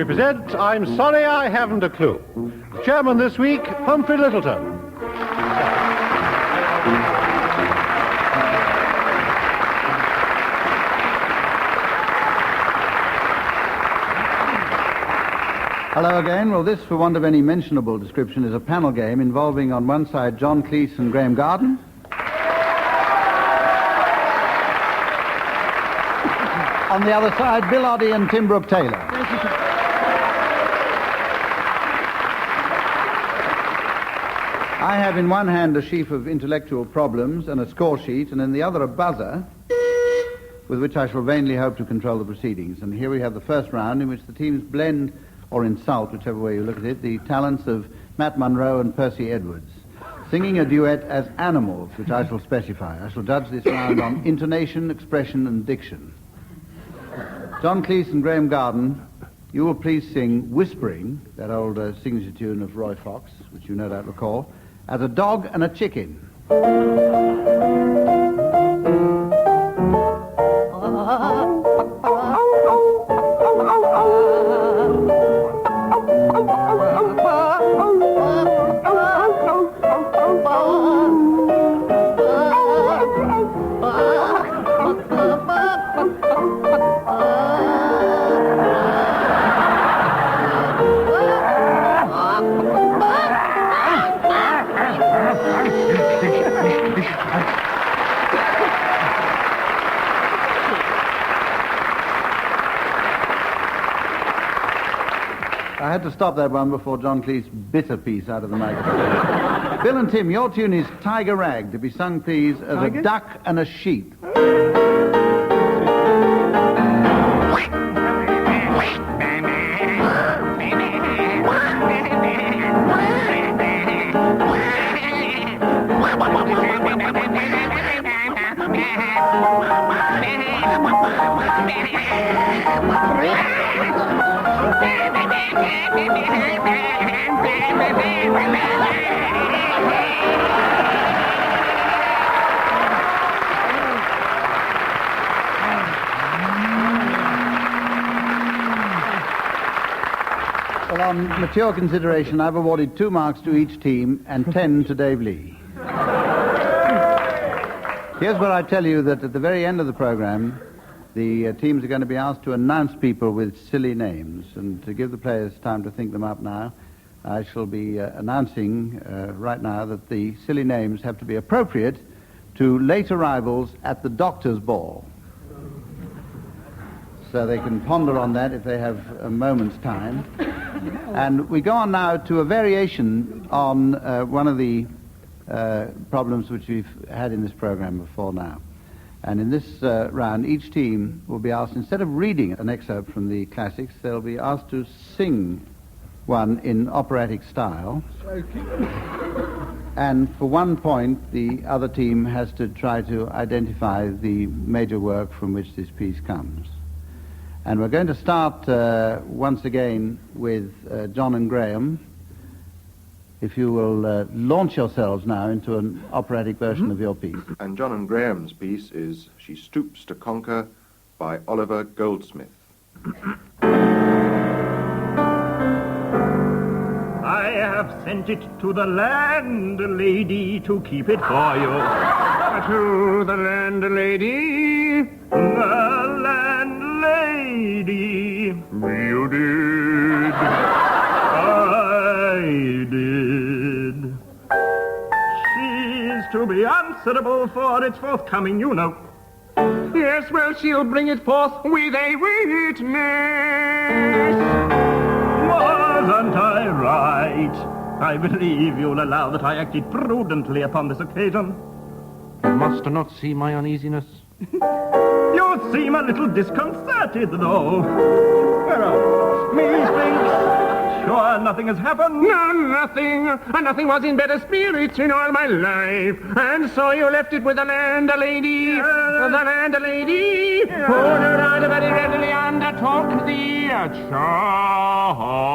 we present I'm Sorry I Haven't a Clue. Chairman this week, Humphrey Lyttelton. Hello again. Well, this, for want of any mentionable description, is a panel game involving on one side John Cleese and Graeme Garden. On the other side, Bill Oddie and Tim Brooke-Taylor. I have in one hand a sheaf of intellectual problems and a score sheet, and in the other a buzzer with which I shall vainly hope to control the proceedings. And here we have the first round in which the teams blend or insult, whichever way you look at it, the talents of Matt Munro and Percy Edwards, singing a duet as animals, which I shall specify. I shall judge this round on intonation, expression, and diction. John Cleese and Graeme Garden, you will please sing Whispering, that old signature tune of Roy Fox, which you no doubt recall, as a dog and a chicken. I had to stop that one before John Cleese bit a piece out of the microphone. Bill and Tim, your tune is Tiger Rag, to be sung, please, as Tiger? A duck and a sheep. Well, on mature consideration, I've awarded 2 marks to each team and 10 to Dave Lee. Here's where I tell you that at the very end of the program, the teams are going to be asked to announce people with silly names, and to give the players time to think them up now, I shall be announcing right now that the silly names have to be appropriate to late arrivals at the doctor's ball. So they can ponder on that if they have a moment's time. And we go on now to a variation on one of the problems which we've had in this program before now. And in this round, each team will be asked, instead of reading an excerpt from the classics, they'll be asked to sing one in operatic style. And for 1 point, the other team has to try to identify the major work from which this piece comes. And we're going to start once again with John and Graeme. If you will launch yourselves now into an operatic version of your piece. And John and Graeme's piece is She Stoops to Conquer by Oliver Goldsmith. I have sent it to the landlady to keep it for you. To the landlady, the landlady. You did. I did. She's to be answerable for its forthcoming, you know. Yes, well, she'll bring it forth with a witness. Wasn't I right? I believe you'll allow that I acted prudently upon this occasion. You must not see my uneasiness. You seem a little disconcerted, though. Well, methinks, sure nothing has happened? No, nothing. Nothing was in better spirits in all my life. And so you left it with the landlady. The landlady, who no doubt very readily undertook the charge.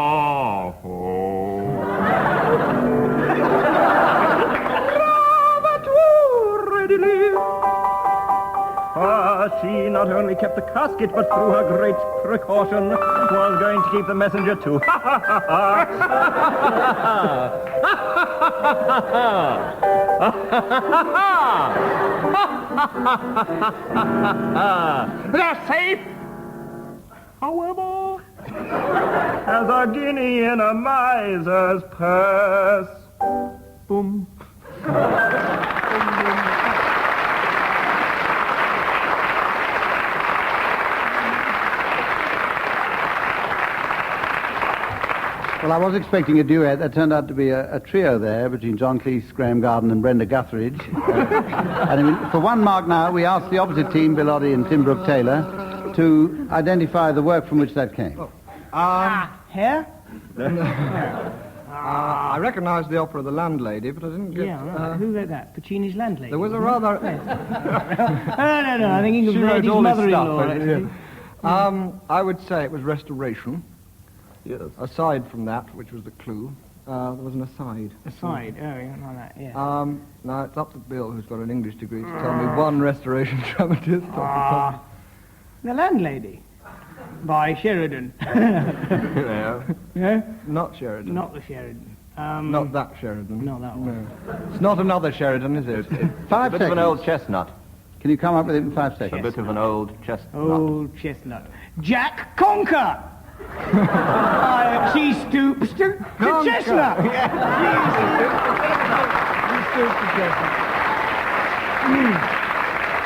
Rather too readily. She not only kept the casket, but through her great precaution was going to keep the messenger too. They're safe! However, as a guinea in a miser's purse. Boom. Well, I was expecting a duet. That turned out to be a trio there between John Cleese, Graeme Garden and Brenda Guthridge. And I mean, for 1 mark now, we asked the opposite team, Bill Oddie and Tim Brooke-Taylor, to identify the work from which that came. Hair? I recognised the opera The Landlady, but I didn't get... Who wrote that? Puccini's Landlady? There was a rather... No, I'm thinking of Verdi's mother-in-law, actually. I would say it was restoration. Yes. Aside from that, which was the clue, there was an aside. Aside, like that, yeah. Now, it's up to Bill, who's got an English degree, to tell me one restoration dramatist. The Landlady, by Sheridan. Yeah? Not Sheridan. Not the Sheridan. Not that Sheridan. Not that one. No. It's not another Sheridan, is it? 5 A bit seconds. of an old chestnut. Can you come up with it in 5 seconds? A bit of an old chestnut. Old chestnut. Jack Conker! She stoops to chestnut.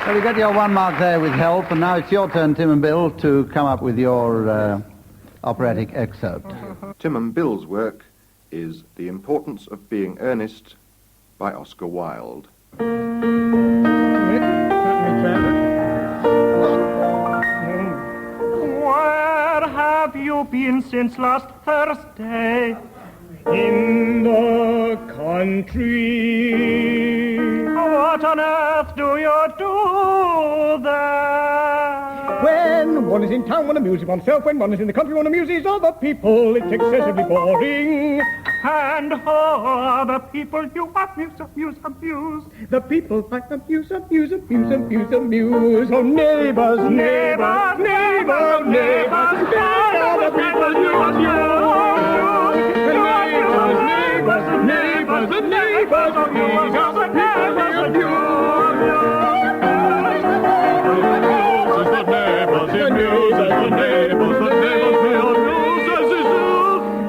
Well, you got your 1 mark there with help, and now it's your turn, Tim and Bill, to come up with your operatic excerpt. Tim and Bill's work is The Importance of Being Earnest by Oscar Wilde. Where have you been since last Thursday? In the country. What on earth do you do there? When one is in town, one amuses oneself. When one is in the country, one amuses other people. It's excessively boring. And who are the people you amuse? The people I amuse. Oh, neighbors, neighbors, neighbors, neighbors. They are the people you amuse. Neighbors, neighbors, neighbors, neighbors. These are the neighbors you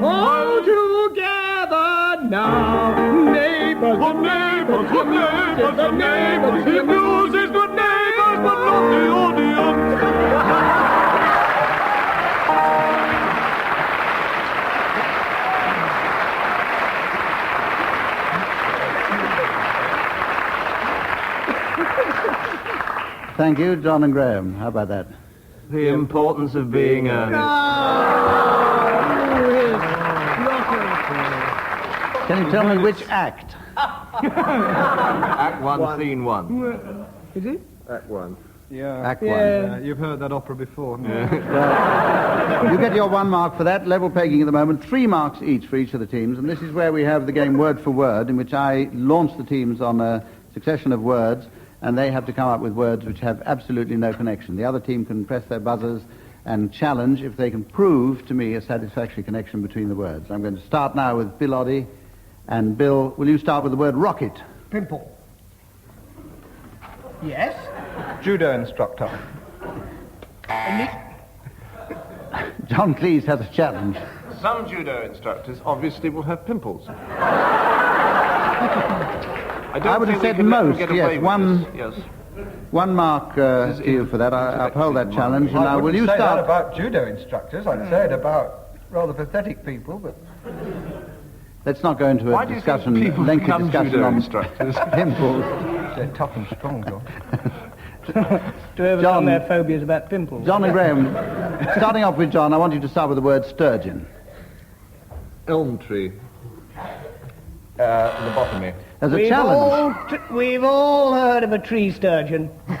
all together now. Neighbors, the neighbors, the neighbors, the neighbors. He amuses the neighbors, but not the audience. Thank you, John and Graeme. How about that? The importance of being earnest. Can you tell me which act? Act 1, scene 1. Is it? Act 1. Yeah. Act 1. You've heard that opera before. You get your 1 mark for that. Level pegging at the moment. 3 marks each for each of the teams. And this is where we have the game word for word, in which I launch the teams on a succession of words, and they have to come up with words which have absolutely no connection. The other team can press their buzzers and challenge if they can prove to me a satisfactory connection between the words. I'm going to start now with Bill Oddie. And Bill, will you start with the word rocket? Pimple. Yes? Judo instructor. John Cleese has a challenge. Some judo instructors obviously will have pimples. I would have said most, yes. Yes. 1 mark to you for that. I uphold that challenge. And now, will you say start? that about judo instructors. I'd say it about rather pathetic people, but... Let's not go into a discussion, lengthy discussion on instructors. pimples. They're tough and strong, John. To overcome their phobias about pimples. John and Graeme, starting off with John, I want you to start with the word sturgeon. Elm tree. Lobotomy. As a challenge. We've all heard of a tree sturgeon. Yes,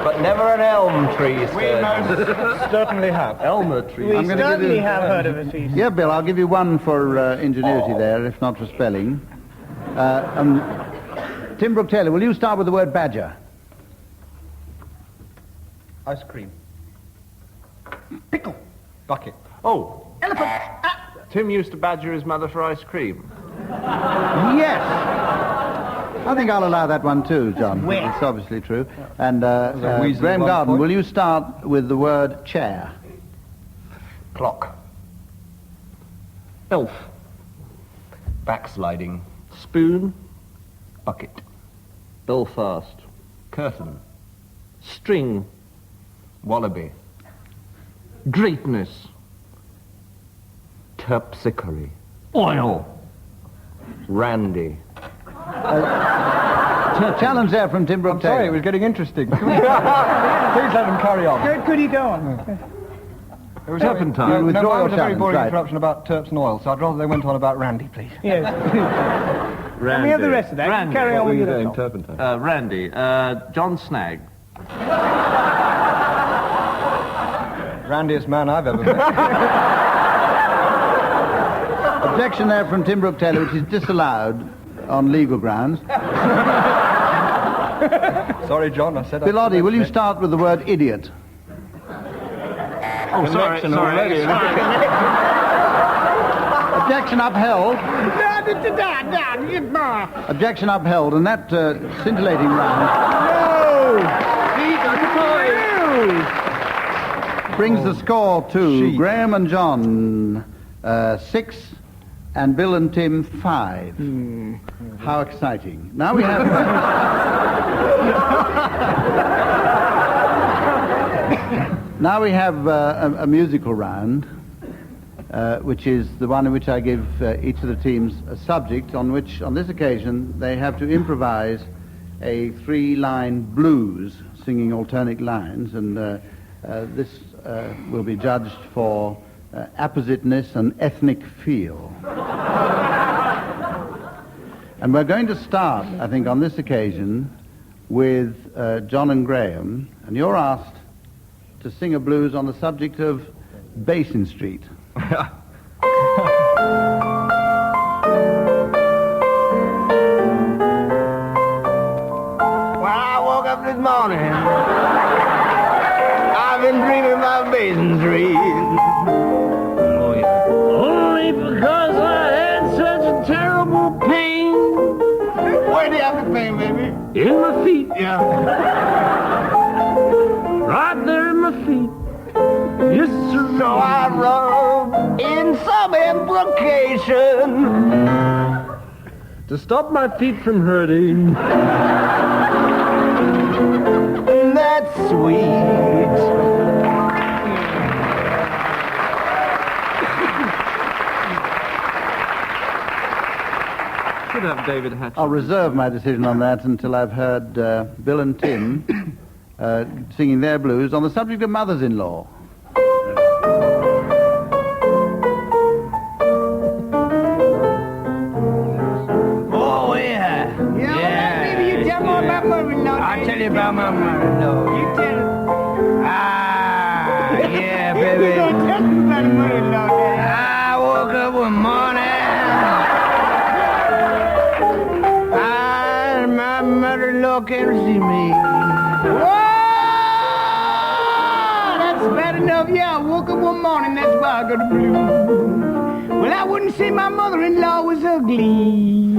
but never an elm tree. Certainly have. Elmer tree. We certainly have heard of a tree sturgeon. Yeah, Bill, I'll give you 1 for ingenuity there, if not for spelling. Tim Brooke-Taylor, will you start with the word badger? Ice cream. Pickle. Bucket. Oh, Elephant. Tim used to badger his mother for ice cream. Yes. I think I'll allow that one too, John. Where? It's obviously true. And weasel Graeme at one Garden, point. will you start with the word chair? Clock. Elf. Backsliding. Spoon. Bucket. Belfast. Curtain. String. Wallaby. Greatness. Terpsichore. Oil. Randy. Challenge there from Tim I'm Brooke-Taylor. sorry, it was getting interesting. Please let them carry on. Could he go on? It was Turpentine. You withdraw that your was a very challenge, boring right. interruption about Terps and oil, so I'd rather they went on about Randy, please. Yes. Can we have the rest of that? Randy. Carry on with your doing, talk. Turpentine? Randy. John Snag. Randiest man I've ever met. Objection there from Tim Brooke-Taylor, which is disallowed on legal grounds. Sorry, John, I said... Bill Oddie, will you start with the word idiot? Oh, sorry. Objection upheld. Objection upheld, and that scintillating round brings the score to Graeme and John 6 and Bill and Tim 5. How exciting. Now we have... Now we have a musical round, which is the one in which I give each of the teams a subject on which, on this occasion, they have to improvise a 3-line blues, singing alternate lines, and this will be judged for appositeness and ethnic feel. And we're going to start, I think, on this occasion with John and Graeme, and you're asked to sing a blues on the subject of Basin Street. Well, I woke up this morning. I've been dreaming about Basin Street. Oh, yeah. Only because I had such a terrible pain. Where do you have the pain, baby? In my feet. Yeah. Right there in my feet. Yes, sir. So I rub in some implication To stop my feet from hurting. that's sweet. Should have David Hatch. I'll reserve my decision on that until I've heard Bill and Tim singing their blues on the subject of mothers-in-law. Oh, yeah. Yeah. Maybe you tell more about mother-in-law. I'll tell you about my mother-in-law. You tell her. Ah, yeah, You're baby. gonna tell me about the mother-in-law, Daddy. I woke up one morning. And my mother-in-law came to see me. Whoa! That's bad enough. Yeah, I woke up one morning. That's why I got the blues. Well, I wouldn't say my mother-in-law was ugly.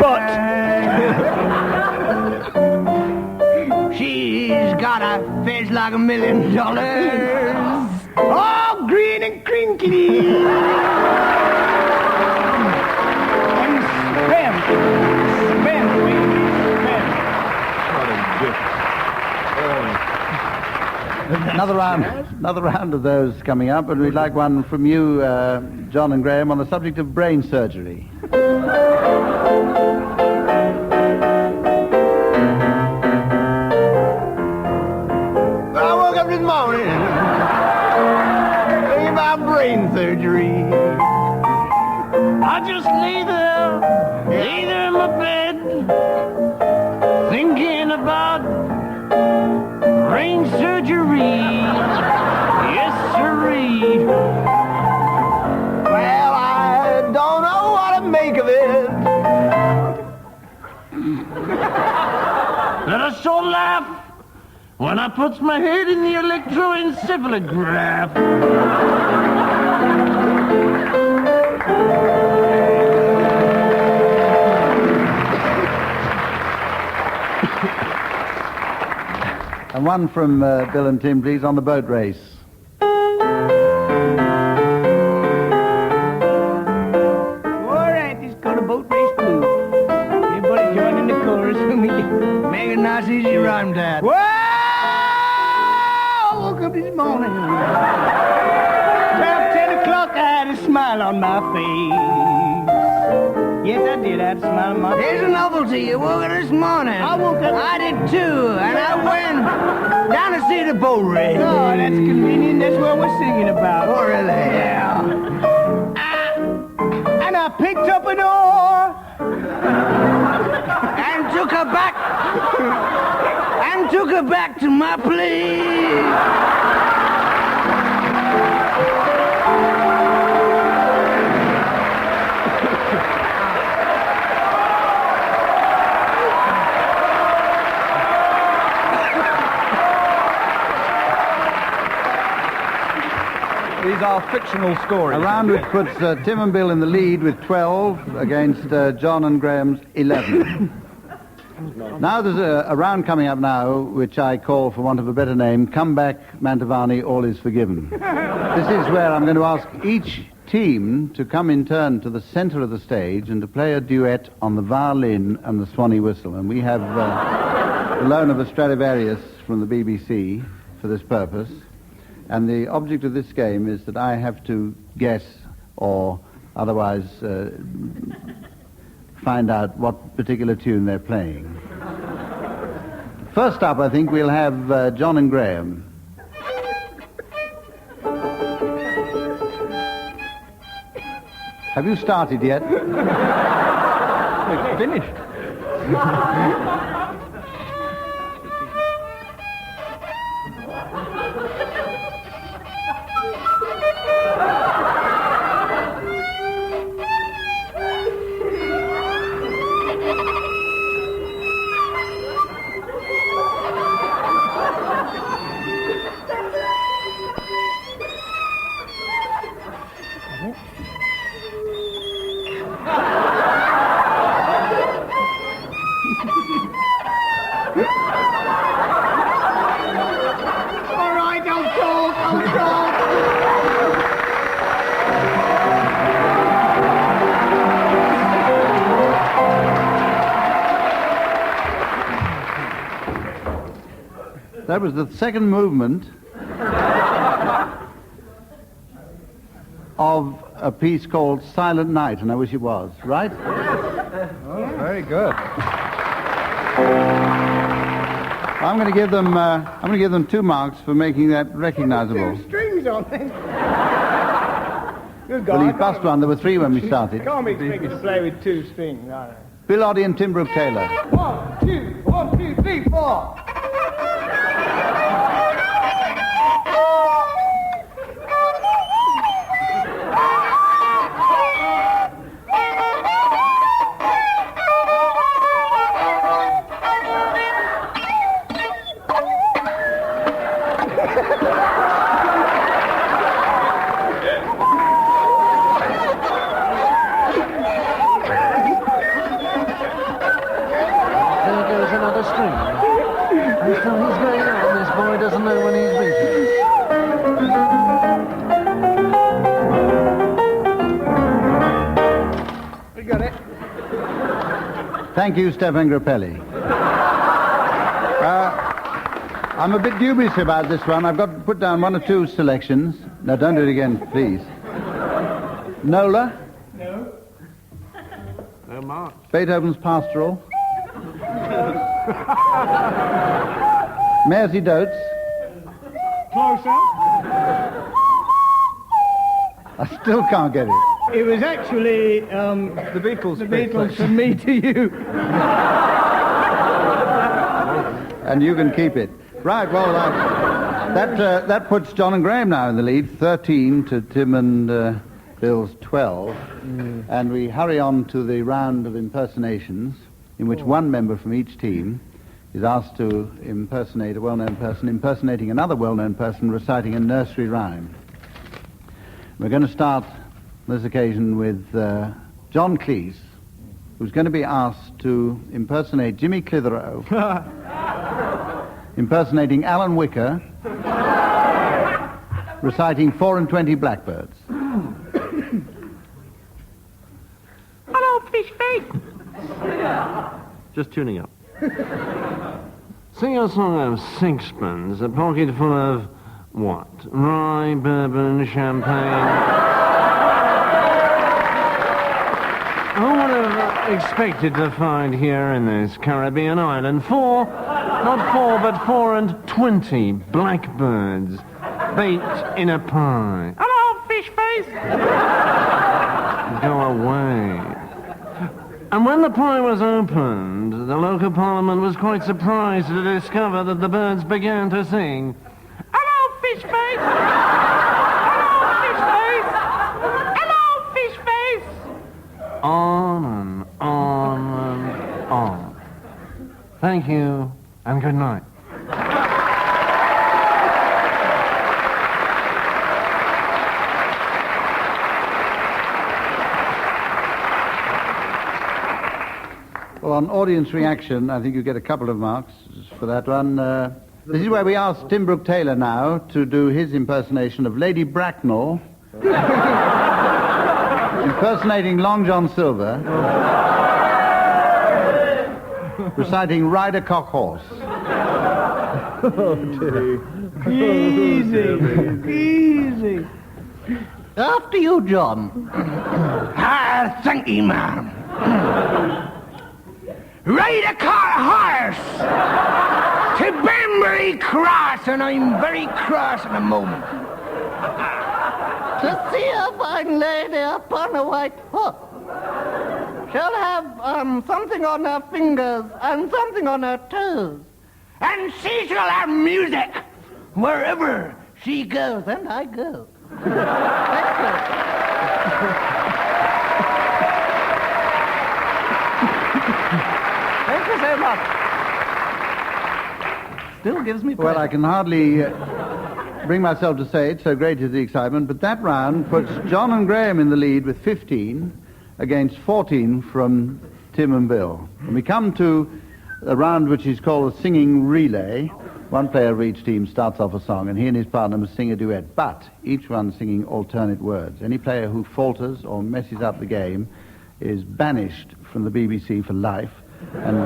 But She's got a face like $1 million. oh, green and crinkly. And spent, baby, spent. Another round of those coming up, and we'd like one from you, John and Graeme, on the subject of brain surgery. I woke up this morning thinking about brain surgery. I just lay there in my bed, thinking about brain surgery. Yes, sirree. Well, I don't know what to make of it. Let us all laugh when I puts my head in the electroencephalograph. And one from Bill and Tim, please, on the boat race. All right, let's go to boat race blue. Everybody join in the chorus when we get... Make it nice, easy rhyme, Dad. Whoa! I woke up this morning. About 10 o'clock, I had a smile on my face. Yes, I did. I had a smile on my face. Here's a novelty. You woke up this morning. I woke up... I did too, and I went down to see the boat race. Oh, that's convenient. That's what we're singing about. Oh, really? Yeah. And I picked up an oar. And took her back. And took her back to my place. These are fictional stories. A round which puts Tim and Bill in the lead with 12 against John and Graham's 11. Now there's a round coming up now which I call, for want of a better name, Come Back, Mantovani, All Is Forgiven. This is where I'm going to ask each team to come in turn to the center of the stage and to play a duet on the violin and the Swanee whistle. And we have the loan of a Stradivarius from the BBC for this purpose. And the object of this game is that I have to guess or otherwise find out what particular tune they're playing. First up, I think we'll have John and Graeme. Have you started yet? It's finished. All right, I'll talk. That was the second movement of a piece called Silent Night, and I wish it was, right? Oh, very good. I'm going to give them 2 marks for making that recognizable. Two strings on it. Good Well, God. he's bust one. There were 3 when we started. Can't be expected to play with 2 strings. All right. Bill, Oddie and Tim Brooke-Taylor. 1, 2, 1, 2, 3, 4. There goes another string. He's going on. This boy doesn't know when he's beaten. We got it. Thank you, Stefan Grappelli. I'm a bit dubious about this one. I've got to put down 1 or 2 selections. No, don't do it again, please. Nola? No. No mark. Beethoven's Pastoral. Mersey Dotes. Closer. I still can't get it. It was actually The Beatles. the Beatles from me to you. And you can keep it. Right, well, that puts John and Graeme now in the lead, 13 to Tim and Bill's 12. And we hurry on to the round of impersonations. in which one member from each team is asked to impersonate a well-known person, impersonating another well-known person, reciting a nursery rhyme. We're going to start this occasion with John Cleese, who's going to be asked to impersonate Jimmy Clitheroe, impersonating Alan Wicker, reciting 4 and 20 Blackbirds. Hello, fish face. Just tuning up. Sing a song of sixpence, a pocket full of what? Rye, bourbon, champagne. Who would have expected to find here in this Caribbean island 4 and 20 blackbirds baked in a pie? Hello, fish face. Go away. And when the pie was opened, the local parliament was quite surprised to discover that the birds began to sing. Hello, fish face. Hello, fish face. Hello, fish face. On and on and on. Thank you, and good night. Well, on audience reaction, I think you get a couple of marks for that one. This is where we ask Tim Brooke-Taylor now to do his impersonation of Lady Bracknell, impersonating Long John Silver, reciting Rider Cock Horse. Easy. After you, John. Thank you, ma'am. Ride a cart horse to Banbury Cross, and I'm very cross at the moment. To see a fine lady upon a white horse. She'll have something on her fingers and something on her toes. And she shall have music wherever She goes and I go. Thank you so much. Still gives me pleasure. Well, I can hardly bring myself to say it, so great is the excitement, but that round puts John and Graeme in the lead with 15 against 14 from Tim and Bill. And we come to a round which is called a singing relay. One player of each team starts off a song, and he and his partner must sing a duet, but each one singing alternate words. Any player who falters or messes up the game is banished from the BBC for life. And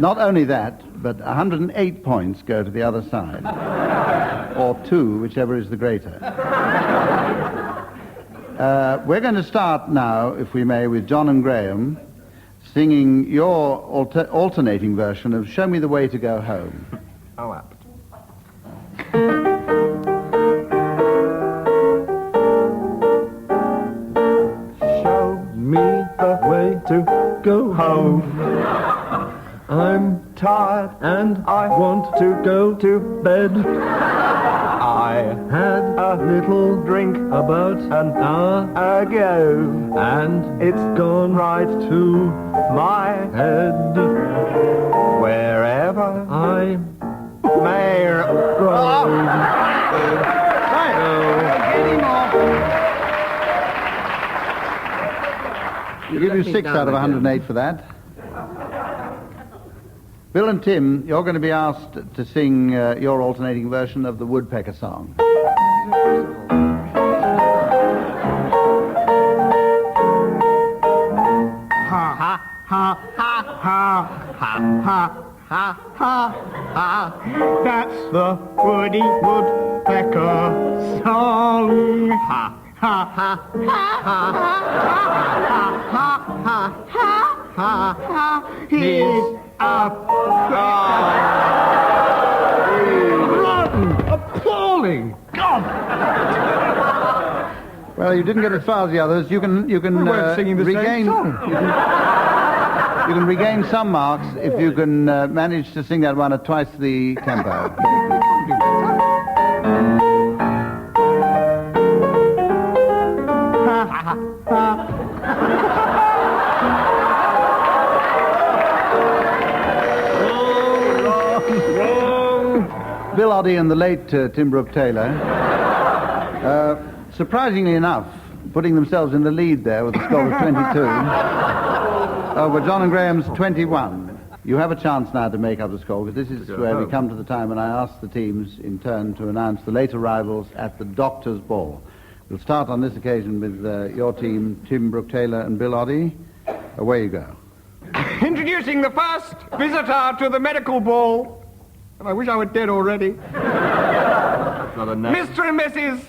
not only that, but 108 points go to the other side. Or 2, whichever is the greater. We're going to start now, if we may, with John and Graeme singing your alternating version of Show Me the Way to Go Home. How apt. Show me the way to go home. I'm tired and I want to go to bed. I had a little drink about an hour ago, and it's gone right to my head. Wherever I may roam. We'll give you 6 out of 108 for that. Bill and Tim, you're going to be asked to sing your alternating version of the Woodpecker song. ha ha ha ha ha ha ha ha ha. That's the Woody Woodpecker song. Ha ha ha ha ha ha ha ha ha ha. He's up. Rotten! Appalling! God! Well, you didn't get as far as the others. You can We weren't singing the regain. same song. You can regain some marks if you can manage to sing that one at twice the tempo. Bill Oddie and the late Tim Brooke-Taylor, surprisingly enough, putting themselves in the lead there with a score of 22 over John and Graham's 21. You have a chance now to make up the score, because this is where we come to the time when I ask the teams in turn to announce the late arrivals at the Doctor's Ball. We'll start on this occasion with your team, Tim Brooke-Taylor and Bill Oddie. Away you go. Introducing the first visitor to the medical ball. And I wish I were dead already. Mr. and Mrs.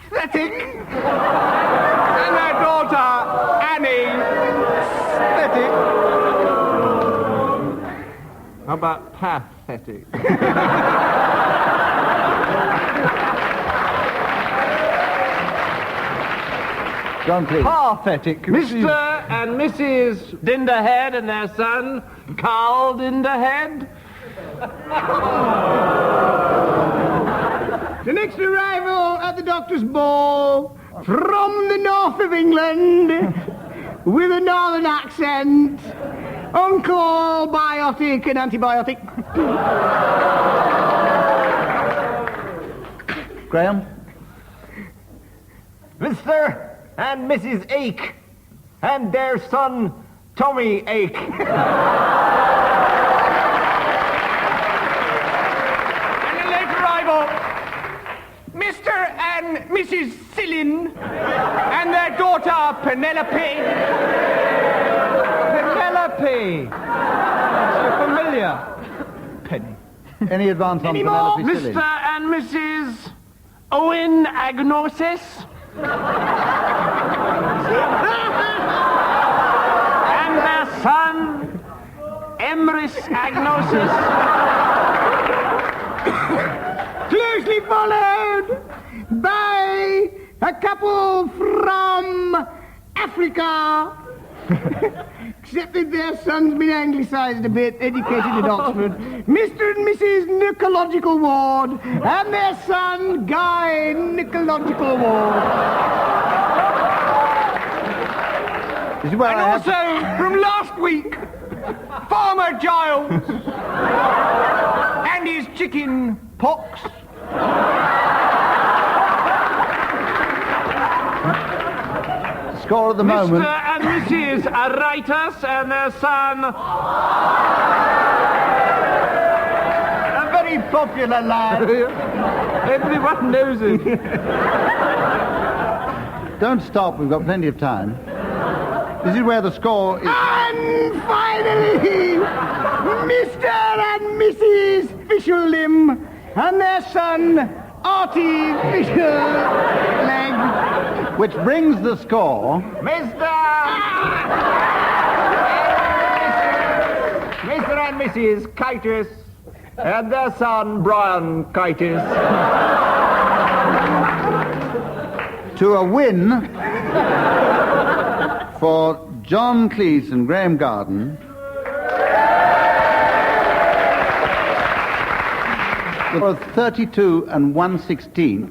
Pathetic. And their daughter, Annie. Pathetic. How about pathetic? John Cleese. Pathetic. Mr. and Mrs. Dinderhead and their son, Carl Dinderhead. The next arrival at the Doctor's Ball from the north of England with a northern accent, Uncle Biotic and Antibiotic. Graeme? Mr. and Mrs. Ake and their son, Tommy Ake. And the late arrival, Mr. and Mrs. Cillin and their daughter, Penelope. Penelope. So familiar. Penny. Any advance on Any more? Penelope Mr. Silly? and Mrs. Owen Agnosis. And their son, Emrys Agnosis. Closely followed by a couple from Africa. Except that their son's been anglicised a bit, educated at Oxford. Mr. and Mrs. Nicological Ward, and their son, Guy Nicological Ward. This is where And I have also, from last week, Farmer Giles and his chicken pox. score at the moment. Mr. and Mrs. Aritas and their son. A very popular lad. Everyone knows him. Don't stop, we've got plenty of time. This is where the score is. And finally, Mr. and Mrs. Fisherlim and their son, Artie Fisherleg. Which brings the score. Mr. and Mrs. Kitus and their son, Brian Kitus. To a win for John Cleese and Graeme Garden. For 32 1/16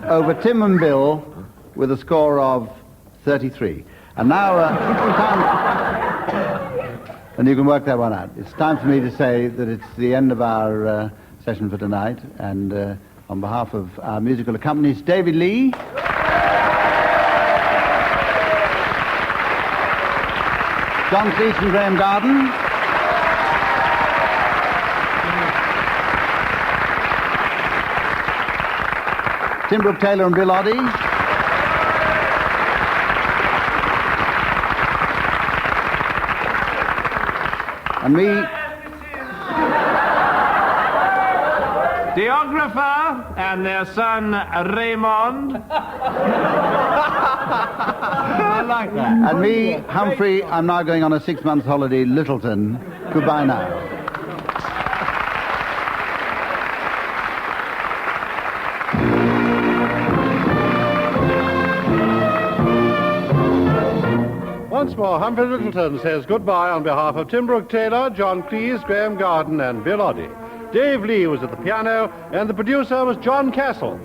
over Tim and Bill with a score of 33. And now, and you can work that one out. It's time for me to say that it's the end of our session for tonight, and on behalf of our musical accompanist, David Lee, John Cleese and Graeme Garden, Tim Brooke-Taylor and Bill Oddie, and me, Geographer and their son Raymond. I like that. and me, Humphrey. I'm now going on a 6-month holiday, Lyttelton. Goodbye now. Once more, Humphrey Lyttelton says goodbye on behalf of Tim Brooke-Taylor, John Cleese, Graeme Garden, and Bill Oddie. Dave Lee was at the piano, and the producer was John Cassels.